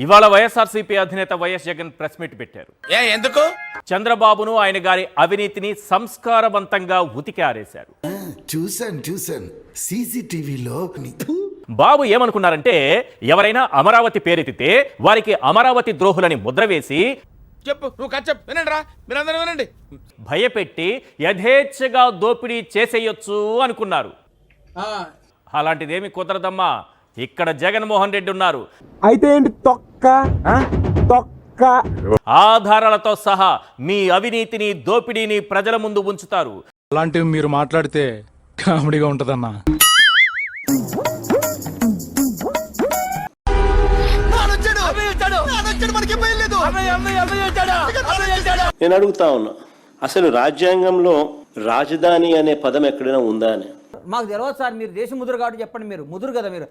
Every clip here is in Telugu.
ఇవాళ వైఎస్ఆర్సీపీ అధినేత వైఎస్ జగన్ ప్రెస్ మీట్ పెట్టారు. ఎందుకు? చంద్రబాబును ఆయన గారి అవినీతిని సంస్కారవంతంగా ఉతికారేశారు. చూశాను సీసీటీవీలో. బాబు ఏమనుకున్నారంటే ఎవరైనా అమరావతి పేరెత్తితే వారికి అమరావతి ద్రోహులని ముద్ర వేసి చెప్పు, నువ్వు చెప్పు, వినండి రా, మీరందరూ వినండి, భయపెట్టి యథేచ్ఛగా దోపిడీ చేసేయొచ్చు అనుకున్నారు. అలాంటిదేమి కుదరదమ్మా. ఇక్కడ జగన్మోహన్ రెడ్డి ఉన్నారు. అయితే ఏంటి తొక్క ఆధారాలతో సహా మీ అవినీతిని దోపిడీని ప్రజల ముందు ఉంచుతారు. అలాంటివి మీరు మాట్లాడితే కామెడీగా ఉంటదన్నా. నేను అడుగుతా ఉన్నా, అసలు రాజ్యాంగంలో రాజధాని అనే పదం ఎక్కడైనా ఉందా అని? మాకు తెలియదు సార్, మీరు దేశ ముదురు కాబట్టి చెప్పండి. మీరు ముదురు కదా మీరు.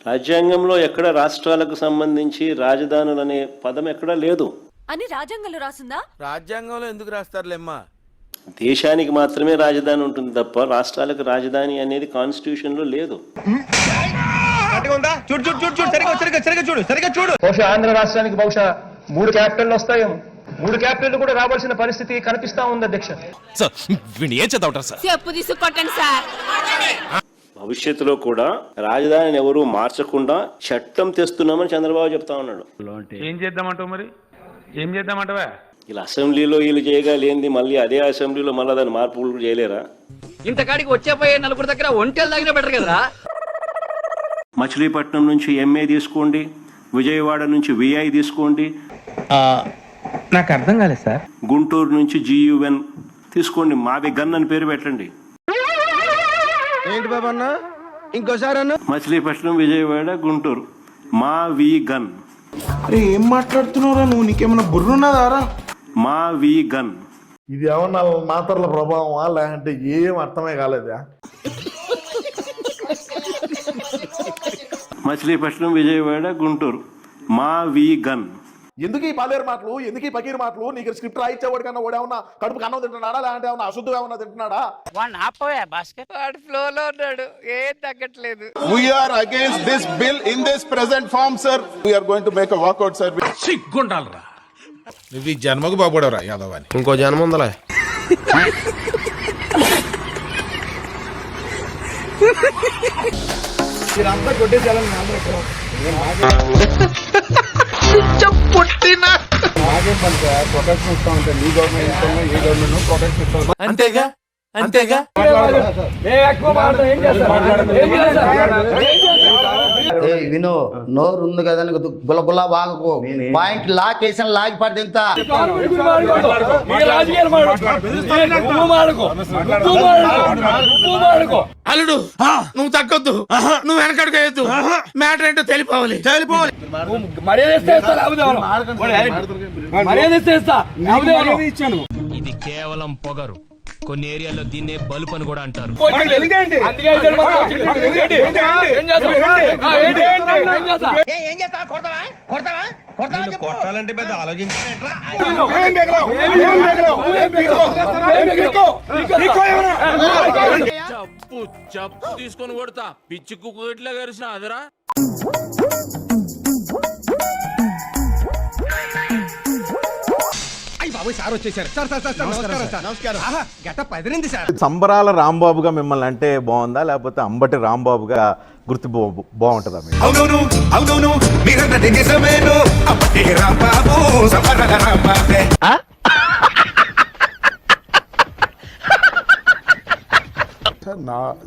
రాజ్యాంగంలో ఎక్కడ రాష్ట్రాలకు సంబంధించి రాజధానులు అనే పదం ఎక్కడా లేదు అని రాజ్యాంగంలో రాసిందా? రాజ్యాంగంలో ఎందుకు రాస్తారులేమ్మా? దేశానికి మాత్రమే రాజధాని ఉంటుంది తప్ప రాష్ట్రాలకు రాజధాని అనేది కాన్స్టిట్యూషన్ లో లేదు. బహుశా ఆంధ్ర రాష్ట్రానికి బహుశా 3 క్యాపిటల్ వస్తాయేమో. 3 క్యాపిటల్ కూడా రావాల్సిన పరిస్థితి కనిపిస్తా ఉంది అధ్యక్ష. భవిష్యత్తులో కూడా రాజధానిని ఎవరు మార్చకుండా చట్టం తెస్తున్నామని చంద్రబాబు చెప్తా ఉన్నాడు. ఏం చేద్దామంటావు మరి? ఏం చేద్దామంటావా? ఇలా అసెంబ్లీలో వీళ్ళు చేయగలేంది మళ్ళీ అదే అసెంబ్లీలో మళ్ళీ దాన్ని మార్పులు చేయలేరా? ఇంతకాడికి వచ్చేపోయే నలుగురు దగ్గర ఒంటెలు తాగినా బెటర్ కదా. మచిలీపట్నం నుంచి ఎంఏ తీసుకోండి, విజయవాడ నుంచి విఐ తీసుకోండి, నాకు అర్థం కాలేదు సార్. గుంటూరు నుంచి GUN తీసుకోండి, మావి గన్ అని పేరు పెట్టండి. ఏంటి బాబా అన్న, ఇంకోసారి అన్న? మచిలీపట్నం, విజయవాడ, గుంటూరు, మావి గన్. అరే ఏం మాట్లాడుతున్నారా నువ్వు? నీకేమన్నా బుర్రున్నదారా? మావి గన్. ఇది ఏమన్నా మాతర్ల ప్రభావమా లేదంటే ఏం అర్థమే కాలేదా? మచిలీపట్నం, విజయవాడ, గుంటూరు, మావి గన్. ఎందుకు ఈ పాలేరు మాటలు, ఎందుకు ఈ పకీరు మాటలు? నీకు స్క్రిప్ట్ రాయించేవాడు కన్నా ఓడేమన్నా కడుపు కన్నం తింటున్నాడా లేదంటే ఏమన్నా అశుద్ధంగా ఏమన్నా తింటున్నాడా? వాడు ఫ్లోలో ఉన్నాడు, ఏం తగ్గట్లేదు. We are against this bill in this present form, sir. We are going to make a walkout, sir. సిగ్గుండాలరా నువ్వు. ఈ జన్మకు బాగుపడవరా యాదవ్ అని. ఇంకో జన్మ ఉందలే. మీరంతా కొట్టేసేయాలని నాకేం పని సార్? ప్రొటెక్షన్ ఇస్తా ఉంటే నీ గవర్నమెంట్ ఏ గవర్నమెంట్ ప్రొటెక్షన్ ఇస్తా. అంతేగా అంతేగా. విను, నోరు ఉంది కదా గులగులా వాగకు. పాయింట్ లాకేషన్ లాగి పడితే ఎంత అల్లుడు, నువ్వు తగ్గొద్దు, నువ్వు వెనకడుకోవద్దు. మ్యాటర్ ఏంటో తెలిపోవాలి. ఇది కేవలం పొగరు. కొన్ని ఏరియాలో దీన్నే బలుపు అని కూడా అంటారు. కొట్టాలంటే పెద్ద ఆలోచించి చెప్పు తీసుకొని కొడతా. పిచ్చి కుక్కట్లా కరిసిన అదరా. సంబరాల రాంబాబుగా మిమ్మల్ని అంటే బాగుందా లేకపోతే అంబటి రాంబాబుగా గుర్తు బాగుంటుందా?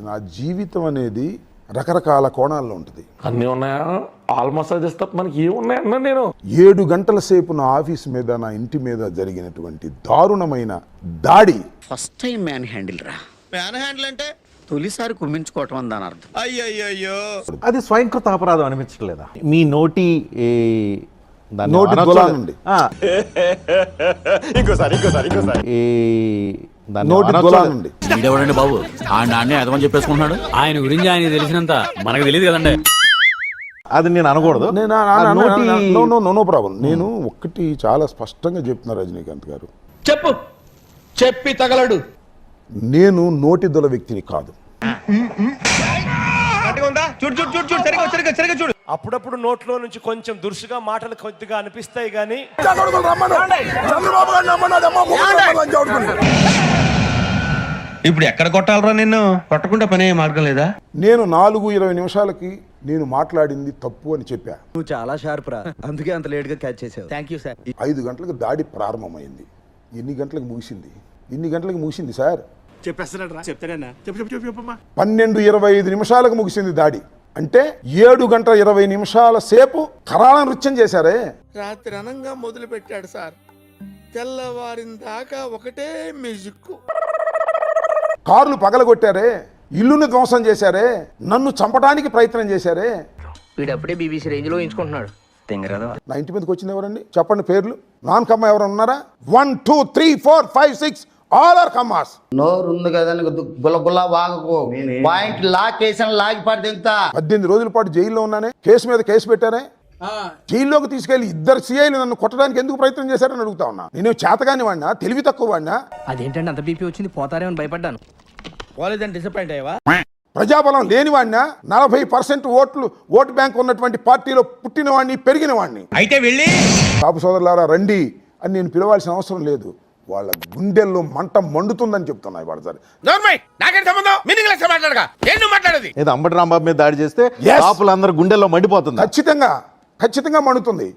నా జీవితం అనేది రకరకాల కోణాల్లో ఉంటుంది. అన్నీ ఉన్నాయా? ఆల్మోస్ట్ అది తప్ప మనకి ఏమున్నాయన్నా? నేను 7 గంటల సేపు నా ఆఫీస్ మీద, నా ఇంటి మీద జరిగినటువంటి దారుణమైన దాడి. ఫస్ట్ టైం మ్యాన్ హ్యాండిల్ రా. మ్యాన్ హ్యాండిల్ అంటే తొలిసారి కుమ్మించుకోవటం అని దాని అర్థం. అయ్యయ్యో, అది స్వయంకృత అపరాధం అనిపించలేదా? మీ నోటి నోటి గొలానండి. నోటి గొలానండి. వీడెవడండి బాబు? ఆయన అర్థమని చెప్పేసుకుంటున్నాడు. ఆయన గురించి ఆయన తెలిసినంత మనకు తెలియదు కదండి. అది నేను అనకూడదు. No problem. నేను ఒక్కటి చాలా స్పష్టంగా చెప్తున్నా రజనీకాంత్ గారు, చెప్పు, చెప్పి తగలడు. నేను నోటి దొల వ్యక్తిని కాదు. అప్పుడప్పుడు నోట్లో నుంచి కొంచెం దురుసుగా మాటలు కొద్దిగా అనిపిస్తాయి కానీ ఇప్పుడు ఎక్కడ కొట్టాలరా నిన్ను కొట్టకుండా పనే మార్గం లేదా? నేను 4:20 నిమిషాలకి నేను మాట్లాడింది తప్పు అని చెప్పా. నువ్వు చాలా షార్ప్ రా, అందుకే అంత లేట్ గా క్యాచ్ చేసావు. Thank you sir. 5 గంటలకు దాడి ప్రారంభమైంది. ఎన్ని గంటలకు ముగిసింది సార్? చెప్పేస్తున్నాడు రా, చెప్తాడన్నా. చెప్పమ్మా. 12:25 నిమిషాలకు ముగిసింది దాడి. అంటే 7:20 సేపు కరాళ నృత్యం చేశారే. రాత్రి అనంగా మొదలు పెట్టాడు సార్, తెల్లవారిన దాకా ఒకటే మ్యూజిక్. కార్లు పగలగొట్టారే, ఇల్లును ధ్వంసం చేశారే, నన్ను చంపడానికి ప్రయత్నం చేశారే. వీడప్పుడే బీబీసీ రేంజ్ లో ఎంచుకుంటున్నాడు. నా ఇంటి మీదకి వచ్చింది ఎవరండి? చెప్పండి పేర్లు. నాన్ కమ్మ ఎవరు ఉన్నారా? 1 2 3 4 5 6 ఆల్ ఆర్ కమ్మాస్. నోరు ఉంది కదా గుల్ల వాగకు. పాయింట్ లాకేసిన లాగి పడితే ఎంత? 18 రోజుల పాటు జైల్లో ఉన్నానే, కేసు మీద కేసు పెట్టారే. జైల్లోకి తీసుకెళ్లి 2 సిఐలు నన్ను కొట్టడానికి ఎందుకు ప్రయత్నం చేశారని అడుగుతా ఉన్నా. నేను చేతగాని వాడినా, తెలివి తక్కువ వాడినా? అదేంటంటే అంత బీపీ వచ్చింది, పోతారేమని భయపడ్డాను. పోలేదని డిసప్పాయింట్ అయ్యావా? ప్రజాబలం లేని వాడినా, 40% ఓటు బ్యాంక్ ఉన్నటువంటి పార్టీలో పుట్టిన వాడిని, పెరిగిన వాడిని. అయితే వెళ్ళి కాపు సోదరులారా రండి అని నేను పిలవాల్సిన అవసరం లేదు. వాళ్ళ గుండెల్లో మంట మండుతుందని చెప్తున్నా ఇవాళ సరే. నాకేం సంబంధం? మీనింగ్ లెస్ మాట్లాడగా ఏం నువ్వు మాట్లాడేది? ఏదో అంబటి రాంబాబు మీద దాడి చేస్తే Yes. కాపులందరూ గుండెల్లో మండిపోతుంది. ఖచ్చితంగా మండుతుంది.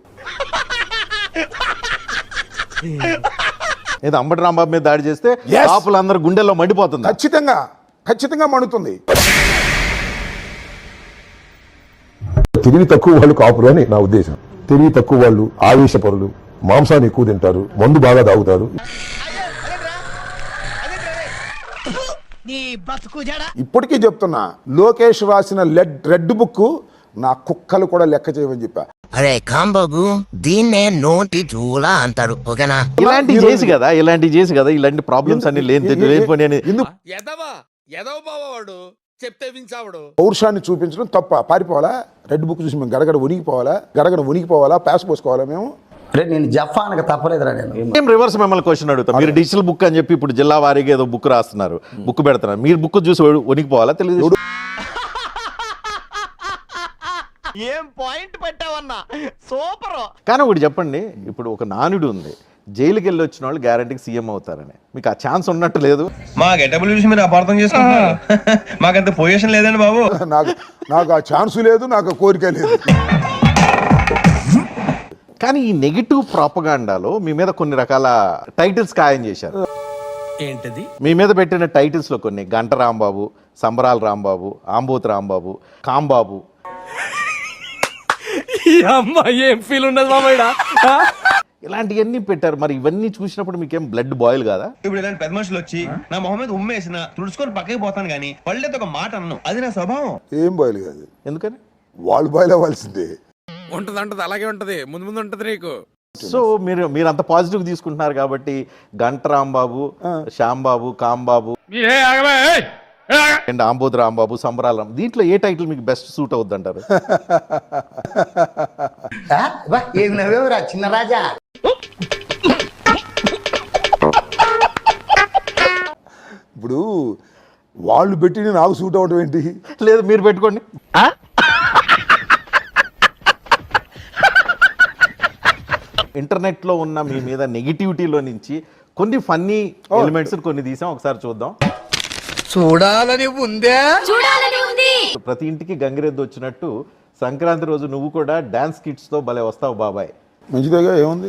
ఏదో అంబటి రాంబాబు మీద దాడి చేస్తే Yes. కాపులందరూ గుండెల్లో మండిపోతుంది. ఖచ్చితంగా మండుతుంది. తెలివి తక్కువ వాళ్ళు కాపులు అని నా ఉద్దేశం. తెలివి తక్కువ వాళ్ళు ఆవేశపరులు, మాంసాన్ని ఎక్కువ తింటారు, మందు బాగా తాగుతారు. ఇప్పటికీ చెప్తున్నా, లోకేష్ రాసిన రెడ్ బుక్ నా కుక్కలు కూడా లెక్క చేయమని చెప్పా. అరే కాంబాబు, దీన్నే నోటి చూలా అంటారు, ఓకేనా? ఇలాంటివి చేసి కదా ఇలాంటి ప్రాబ్లమ్స్ అన్ని లేనిపోయి ఎదవ బావాడు చెప్తే వించావాడు. పౌరుషాన్ని చూపించడం తప్ప. పారిపోవాలా? రెడ్ బుక్ చూసి మేము గడగడ వణికిపోవాలా? ప్యాస్ పోసుకోవాలా మేము? నేను జఫానికి తప్పలేదురా. నేను రివర్స్ మిమ్మల్ని క్వశ్చన్ అడుగుతాం. మీరు డిజిటల్ బుక్ అని చెప్పి ఇప్పుడు జిల్లా వారీగా ఏదో బుక్ రాస్తున్నారు, బుక్ పెడుతున్నారు. మీరు బుక్ చూసి వణికిపోవాలా? తెలియదు. ఏం పాయింట్ పెట్టావన్నా, సూపర్. కానీ ఒకటి చెప్పండి, ఇప్పుడు ఒక నానుడు ఉంది, జైలుకి వెళ్ళి వచ్చిన వాళ్ళు గ్యారంటీకి సీఎం అవుతారని. మీకు ఆ ఛాన్స్ ఉన్నట్టు లేదు. మా గెటబుల్ చూసి మీరు అపార్థం చేసుకుంటున్నారు. మాకంత పొజిషన్ లేదండి బాబు. నాకు ఆ ఛాన్స్ లేదు, నాకు కోరిక లేదు. కానీ ఈ నెగిటివ్ ప్రాపగాండాలో మీ మీద కొన్ని రకాల టైటిల్స్ ఖాయం చేశారు. ఏంటది? మీ మీద పెట్టిన టైటిల్స్ లో కొన్ని గంట రాంబాబు, సంబరాల రాంబాబు, ఆంబోత్ రాంబాబు, కాంబాబు, ఏం ఫీల్ ఉండదు మామయ్య. ఇలాంటివన్నీ పెట్టారు. మరి ఇవన్నీ చూసినప్పుడు మీకేం బ్లడ్ బాయిల్ కాదా? ఇప్పుడు ఇలాంటి పెద్ద మనుషులు వచ్చి నా మొహం మీద ఉమ్మేసిన తుడుచుకొని పక్కకి పోతాను కానీ పళ్ళేతో ఒక మాట అన్ను, అది నా స్వభావం. ఏం బాయిల్ కాదు. ఎందుకని? వాళ్ళు బాయిల్ అవ్వాల్సిందే. ఉంటది అలాగే ఉంటది, ముందు ఉంటది నీకు. సో మీరు అంత పాజిటివ్ తీసుకుంటున్నారు కాబట్టి గంట రాంబాబు, శ్యాంబాబు, కాంబాబు అండ్ ఆంబోద్ రాంబాబు, సంబరాల రాంబాబు, దీంట్లో ఏ టైటిల్ మీకు బెస్ట్ సూట్ అవుద్ది అంటారు? ఏమి నవ్వేవరా చిన్న రాజా? ఇప్పుడు వాళ్ళు పెట్టి నాకు సూట్ అవడం ఏంటి? లేదు, మీరు పెట్టుకోండి. ఇంటర్నెట్లో ఉన్న మీ మీద నెగిటివిటీలో నుంచి కొన్ని ఫన్నీ ఎలిమెంట్స్ కొన్ని తీసాం, ఒకసారి చూద్దాం. చూడాలని ఉంది. ప్రతి ఇంటికి గంగిరెద్దు వచ్చినట్టు సంక్రాంతి రోజు నువ్వు కూడా డాన్స్ కిట్స్ తో భలే వస్తావు బాబాయ్. మంచిదేగా, ఏముంది?